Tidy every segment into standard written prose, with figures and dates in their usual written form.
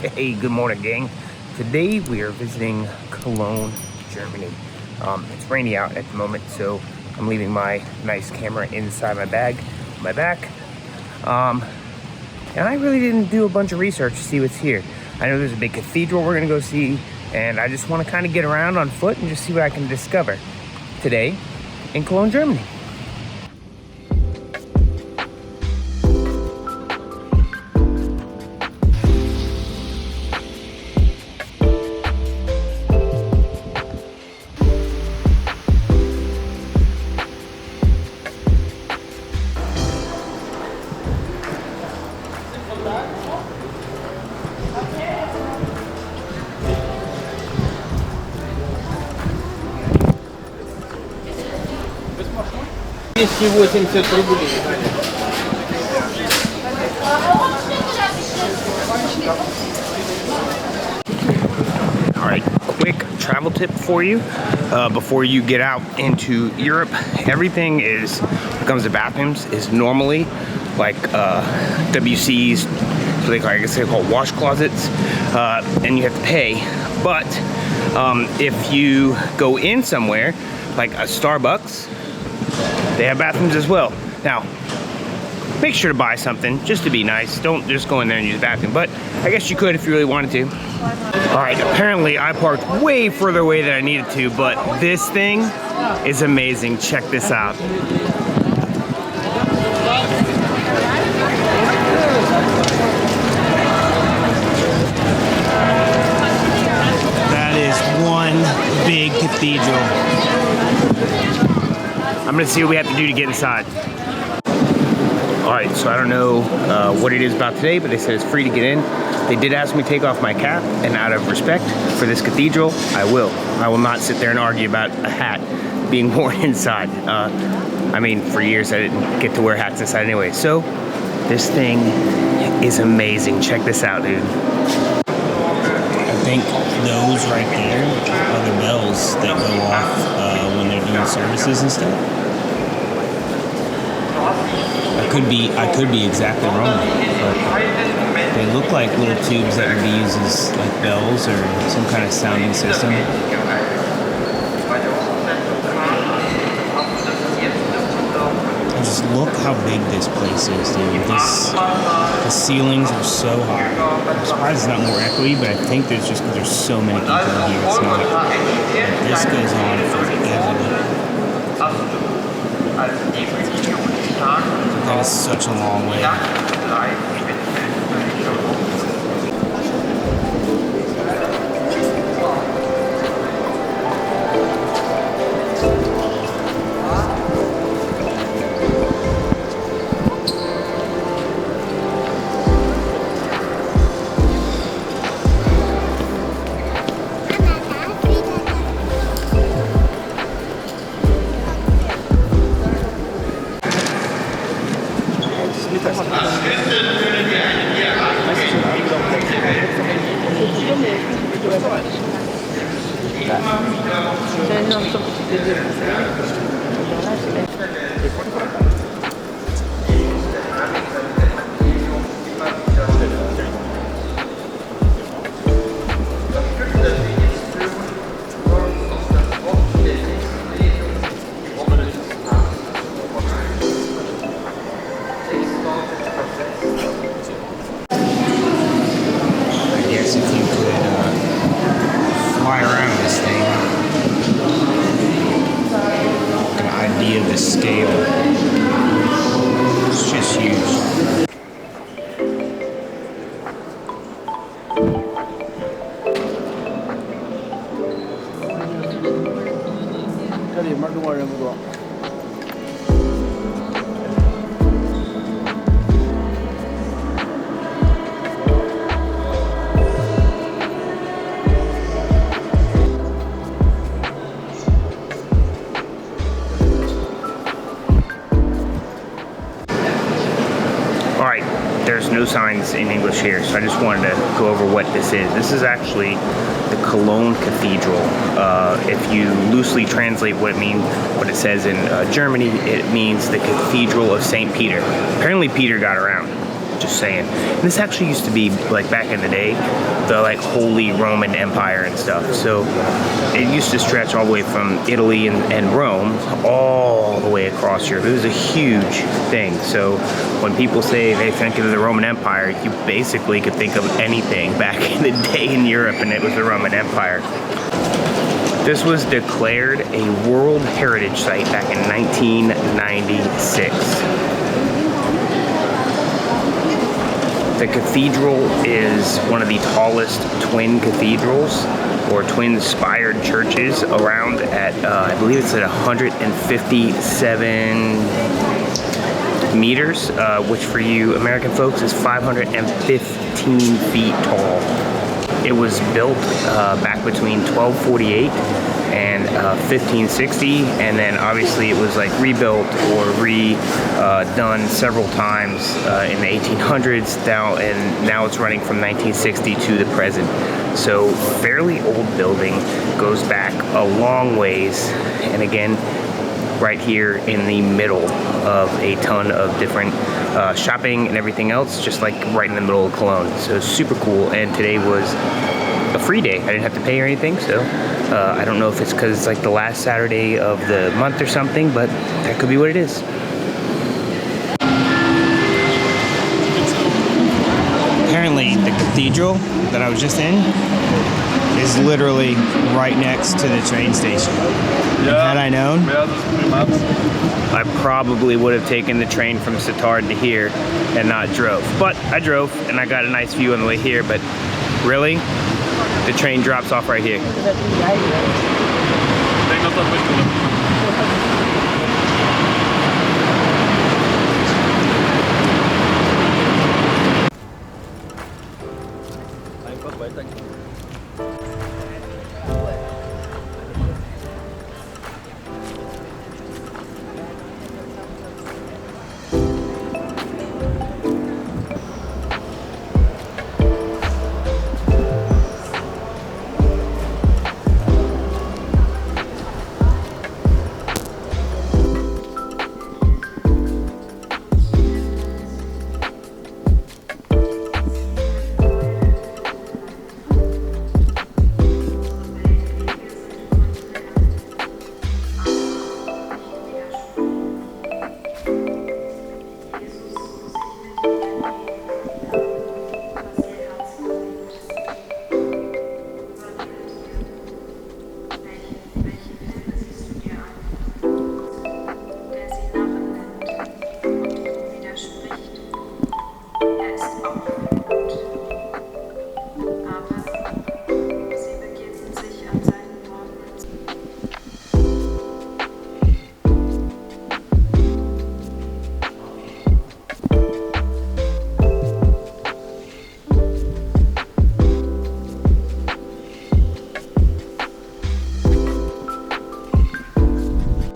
Hey, good morning, gang. Today we are visiting Cologne, Germany. It's rainy out at the moment, so I'm leaving my nice camera inside my bag, my back. And I really didn't do a bunch of research to see what's here. I know there's a big cathedral we're gonna go see, and I just want to kind of get around on foot and just see what I can discover today in Cologne, Germany. Alright, quick travel tip for you before you get out into Europe. Everything is, when it comes to bathrooms, is normally like WCs, so they, I guess they're called wash closets, and you have to pay. But if you go in somewhere like a Starbucks, they have bathrooms as well. Now, make sure to buy something just to be nice. Don't just go in there and use the bathroom, but I guess you could if you really wanted to. All right, apparently I parked way further away than I needed to, but this thing is amazing. Check this out. That is one big cathedral. I'm gonna see what we have to do to get inside. All right, so I don't know what it is about today, but they said it's free to get in. They did ask me to take off my cap, and out of respect for this cathedral, I will. I will not sit there and argue about a hat being worn inside. I mean, for years I didn't get to wear hats inside anyway. So this thing is amazing. Check this out, dude. I think those right there are the bells that go off when they're doing services and stuff. I could be exactly wrong, but they look like little tubes that would be used as like bells or some kind of sounding system. And just look how big this place is, dude. The ceilings are so high. I'm surprised it's not more echoey, but I think there's just because there's so many people in here, it's not. This goes on forever. That is such a long way. Scale. It's just huge. There's no signs in English here, so I just wanted to go over what this is. This is actually the Cologne Cathedral. If you loosely translate what it says in Germany, it means the Cathedral of St. Peter. Apparently Peter got around. just saying. And this actually used to be, like back in the day, the like Holy Roman Empire and stuff. So it used to stretch all the way from Italy and Rome all the way across Europe. It was a huge thing. So when people say they think of the Roman Empire, you basically could think of anything back in the day in Europe, and it was the Roman Empire. This was declared a World Heritage Site back in 1996. The cathedral is one of the tallest twin cathedrals or twin-spired churches around at, I believe it's at 157 meters, which for you American folks is 515 feet tall. It was built back between 1248 and 1560, and then obviously it was like rebuilt or redone several times in the 1800s and now it's running from 1960 to the present. So fairly old building, goes back a long ways, and again right here in the middle of a ton of different shopping and everything else, just like right in the middle of Cologne. So super cool. And today was a free day. I didn't have to pay or anything, so I don't know if it's because it's like the last Saturday of the month or something, but that could be what it is. Apparently the cathedral that I was just in is literally right next to the train station. Had I known, I probably would have taken the train from Sittard to here and not drove. But I drove and I got a nice view on the way here, but really, the train drops off right here.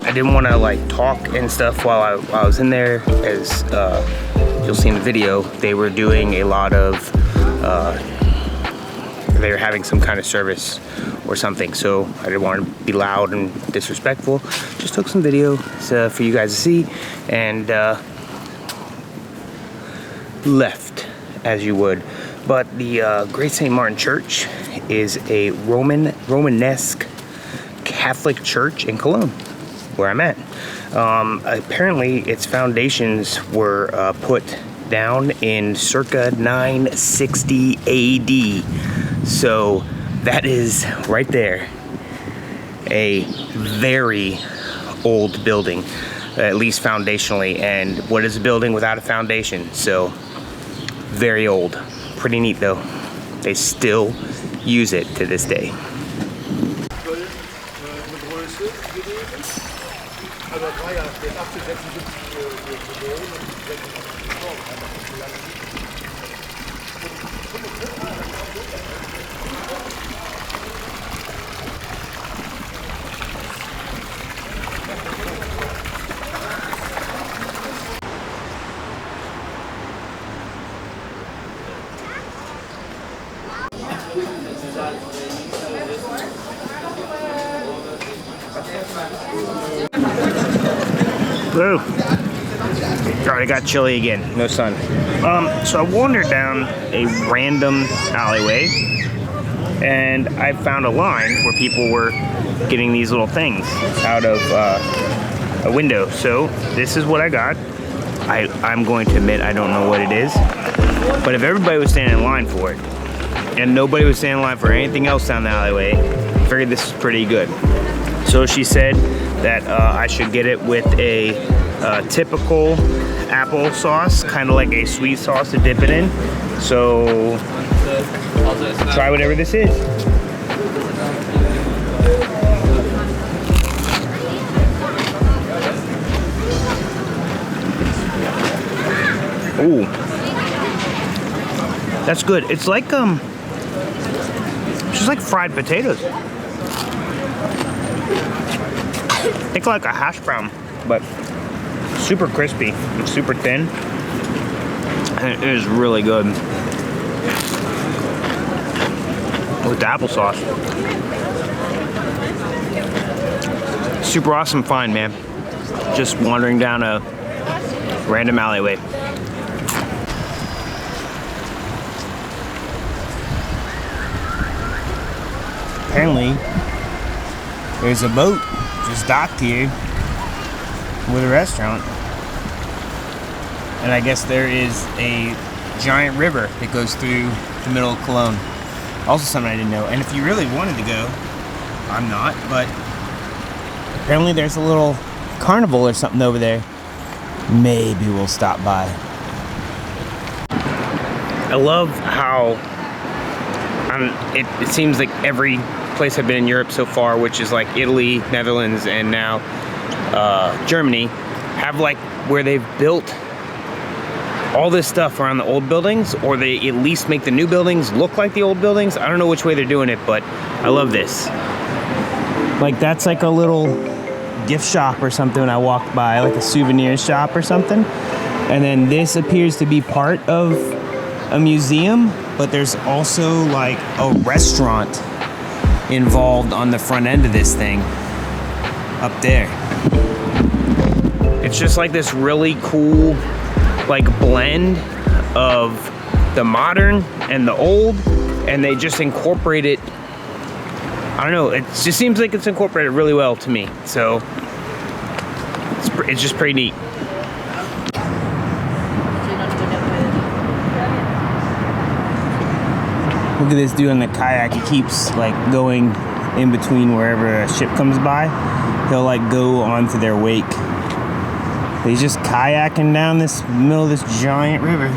I didn't want to like talk and stuff while I was in there, as you'll see in the video, they were doing a lot of, they were having some kind of service or something, so I didn't want to be loud and disrespectful. Just took some video for you guys to see, and left as you would. But the Great St. Martin Church is a Romanesque Catholic church in Cologne, where I'm at. Apparently its foundations were put down in circa 960 AD. So that is right there a very old building, at least foundationally. And what is a building without a foundation? So very old. Pretty neat though. They still use it to this day. Whoa. Alright, I got chili again. No sun. So I wandered down a random alleyway, and I found a line where people were getting these little things out of a window. So this is what I got. I'm going to admit I don't know what it is, but if everybody was standing in line for it, and nobody was standing in line for anything else down the alleyway, I figured this is pretty good. So she said that I should get it with a typical applesauce, kind of like a sweet sauce to dip it in. So try whatever this is. Ooh, that's good. It's like just like fried potatoes. Think like a hash brown, but super crispy and super thin. And it is really good with the applesauce. Super awesome find, man. Just wandering down a random alleyway. Apparently, there's a boat just docked here with a restaurant. And I guess there is a giant river that goes through the middle of Cologne. Also something I didn't know. And if you really wanted to go, I'm not, but apparently there's a little carnival or something over there. Maybe we'll stop by. I love how it seems like every place I've been in Europe so far, which is like Italy, Netherlands, and now Germany, have like where they've built all this stuff around the old buildings, or they at least make the new buildings look like the old buildings. I don't know which way they're doing it, but I love this. Like that's like a little gift shop or something when I walked by, like a souvenir shop or something. And then this appears to be part of a museum, but there's also like a restaurant involved on the front end of this thing up there. It's just like this really cool like blend of the modern and the old, and they just incorporate it. I don't know, it just seems like it's incorporated really well to me. So it's just pretty neat. Look at this dude on the kayak. He keeps like going in between wherever a ship comes by. He'll like go onto their wake. He's just kayaking down this middle of this giant river.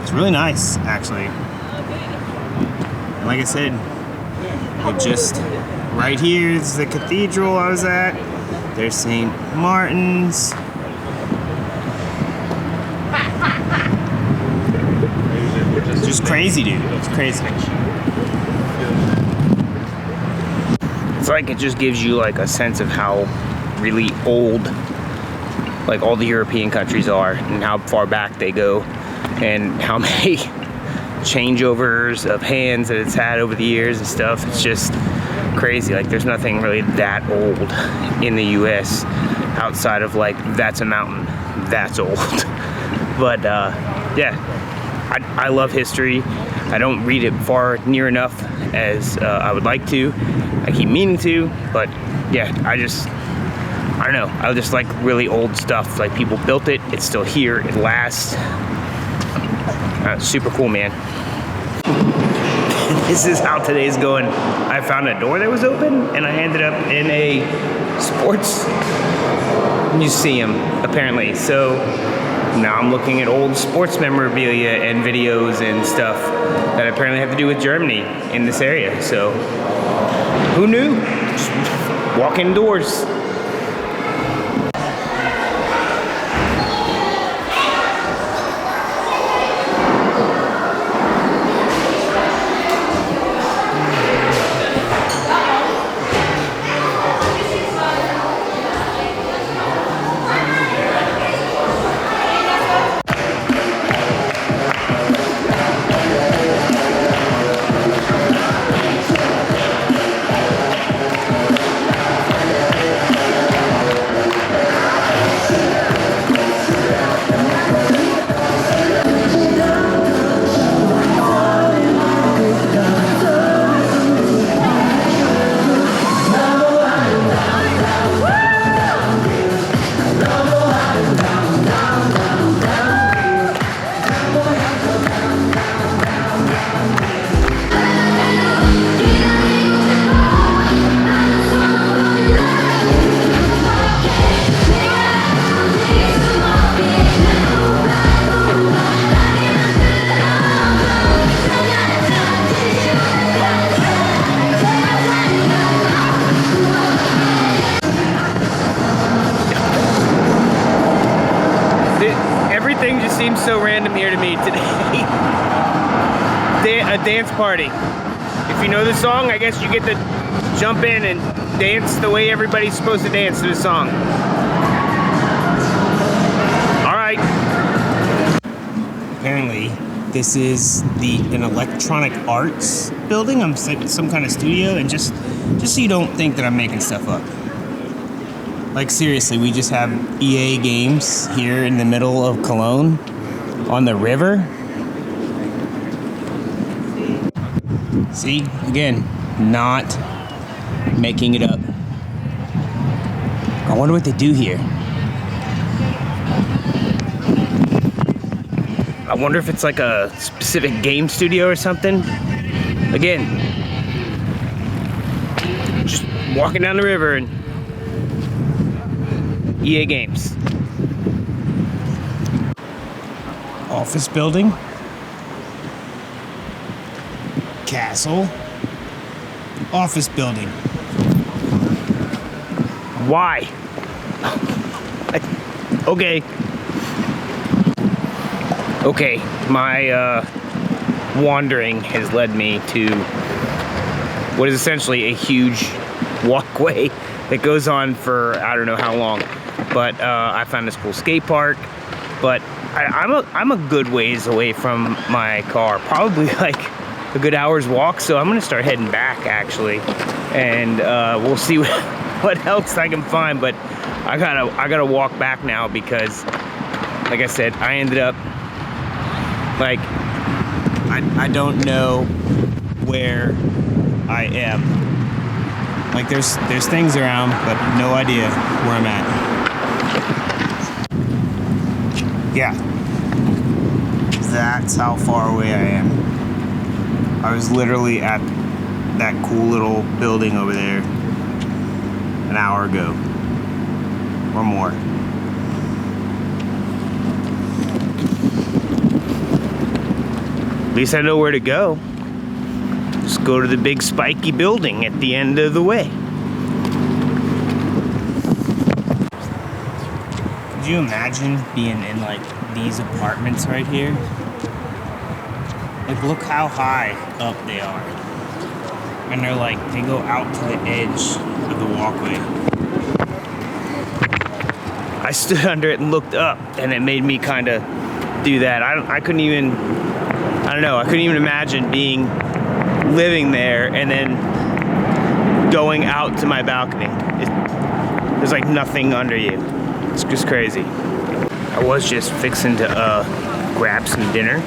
It's really nice, actually. Like I said, it just right here is the cathedral I was at. There's St. Martin's. It's just crazy, dude. It's crazy. It's like it just gives you like a sense of how really old like all the European countries are, and how far back they go, and how many changeovers of hands that it's had over the years and stuff. It's just crazy. Like there's nothing really that old in the US outside of like that's a mountain, that's old. But yeah, I love history. I don't read it far near enough as I would like to. I keep meaning to, but yeah, I don't know. I just like really old stuff. Like people built it, it's still here, it lasts. Super cool, man. This is how today's going. I found a door that was open, and I ended up in a sports museum, apparently. So now I'm looking at old sports memorabilia and videos and stuff that apparently have to do with Germany in this area. So who knew? Just walk indoors. random here to me today. A dance party. If you know the song, I guess you get to jump in and dance the way everybody's supposed to dance to the song. All right. Apparently, this is an electronic arts building. I'm some kind of studio, and just so you don't think that I'm making stuff up. Like seriously, we just have EA games here in the middle of Cologne on the river. See, again, not making it up. I wonder what they do here. I wonder if it's like a specific game studio or something. Again, just walking down the river and EA games. Office building. Castle. Office building. Why? Okay. Okay, my wandering has led me to what is essentially a huge walkway that goes on for I don't know how long. But I found this cool skate park. But I'm a good ways away from my car, probably like a good hour's walk. So I'm gonna start heading back actually, and we'll see what else I can find. But I gotta walk back now because, like I said, I ended up like I don't know where I am. Like there's things around, but no idea where I'm at. Yeah, that's how far away I am. I was literally at that cool little building over there an hour ago or more. At least I know where to go. Just go to the big spiky building at the end of the way. Could you imagine being in like these apartments right here? Like look how high up they are. And they're like, they go out to the edge of the walkway. I stood under it and looked up, and it made me kind of do that. I couldn't even imagine living there and then going out to my balcony. There's like nothing under you. It's just crazy. I was just fixing to grab some dinner,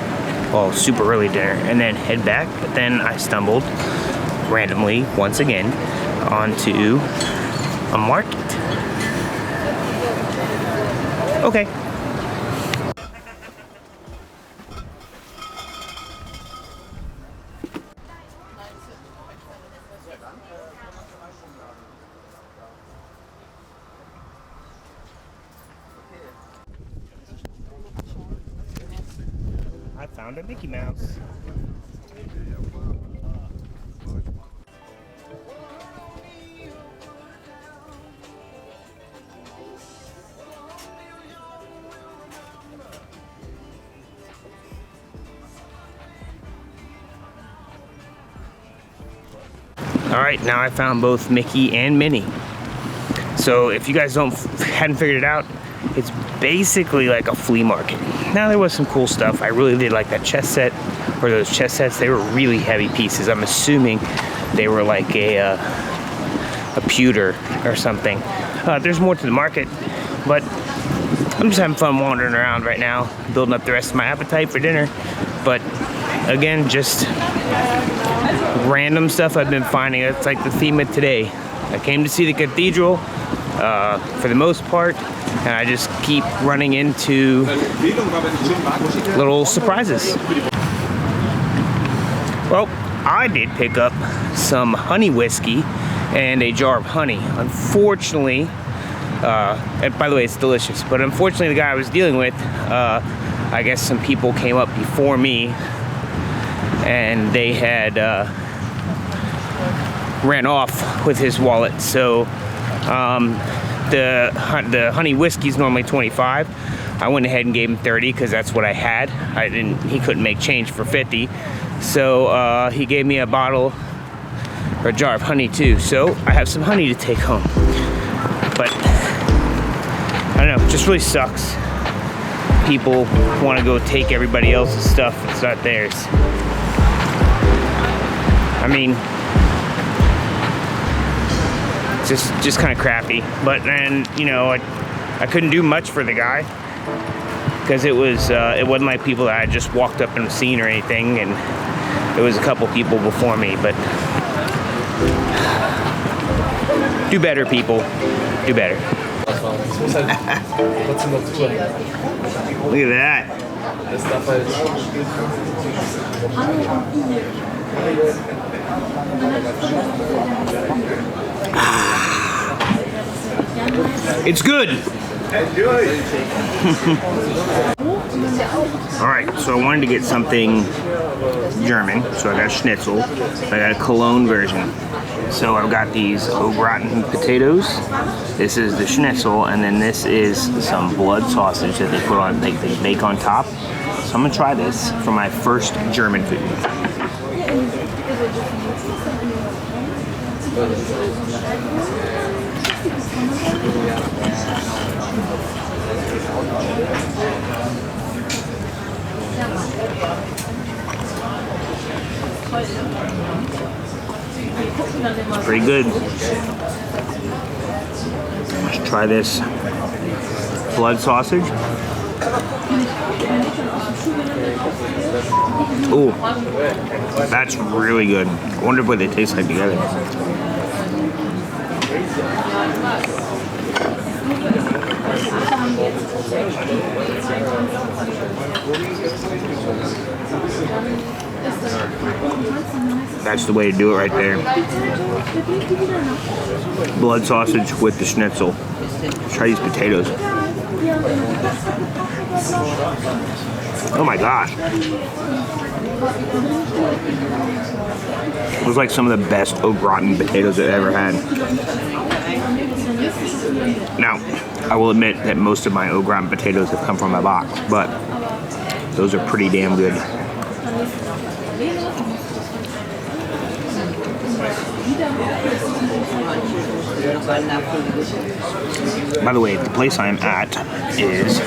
well, super early dinner, and then head back, but then I stumbled randomly, once again, onto a market. Okay. I found a Mickey Mouse. Alright, now I found both Mickey and Minnie. So if you guys hadn't figured it out, it's basically like a flea market. Now there was some cool stuff. I really did like that chess set, or those chess sets. They were really heavy pieces. I'm assuming they were like a pewter or something. There's more to the market, but I'm just having fun wandering around right now, building up the rest of my appetite for dinner. But again, just random stuff I've been finding. That's like the theme of today. I came to see the cathedral for the most part, and I just keep running into little surprises. Well, I did pick up some honey whiskey and a jar of honey. Unfortunately, and by the way, it's delicious, but unfortunately the guy I was dealing with, I guess some people came up before me and they had ran off with his wallet. So the honey whiskey is normally $25, I went ahead and gave him 30 because that's what I had. He couldn't make change for 50. So he gave me a bottle or a jar of honey too. So I have some honey to take home. But I don't know, it just really sucks. People want to go take everybody else's stuff. It's not theirs. I mean, just kind of crappy. But then, you know, I couldn't do much for the guy because it wasn't like people that I just walked up and seen or anything, and it was a couple people before me. But do better, people. Do better. Look at that. It's good. Alright, so I wanted to get something German, so I got a schnitzel. I got a Cologne version. So I've got these au gratin potatoes. This is the schnitzel, and then this is some blood sausage that they put on, they bake on top. So I'm gonna try this for my first German food. It's pretty good. Let's try this blood sausage. Ooh, that's really good. I wonder what they taste like together. That's the way to do it right there. Blood sausage with the schnitzel. Let's try these potatoes. Oh my gosh. It was like some of the best au gratin potatoes I've ever had. Now, I will admit that most of my au gratin potatoes have come from a box, but those are pretty damn good. By the way, the place I'm at is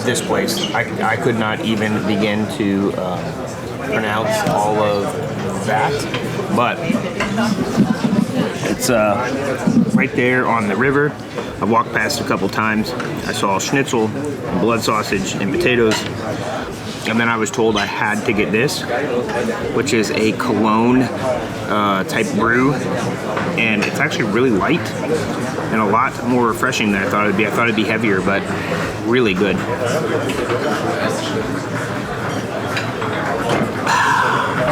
this place. I could not even begin to pronounce all of that, but it's right there on the river. I walked past a couple times. I saw schnitzel, and blood sausage, and potatoes. And then I was told I had to get this, which is a Cologne type brew. And it's actually really light and a lot more refreshing than I thought it would be. I thought it'd be heavier, but really good.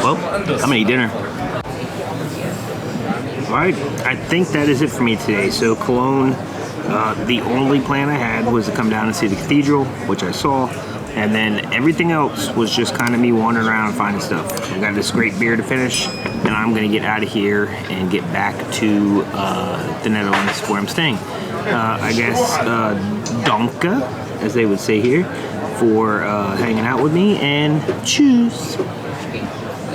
Well, I'm gonna eat dinner. Alright, I think that is it for me today. So Cologne, the only plan I had was to come down and see the cathedral, which I saw. And then everything else was just kind of me wandering around finding stuff. I got this great beer to finish, and I'm gonna get out of here and get back to the Netherlands where I'm staying. I guess danke, as they would say here, for hanging out with me, and tschüss.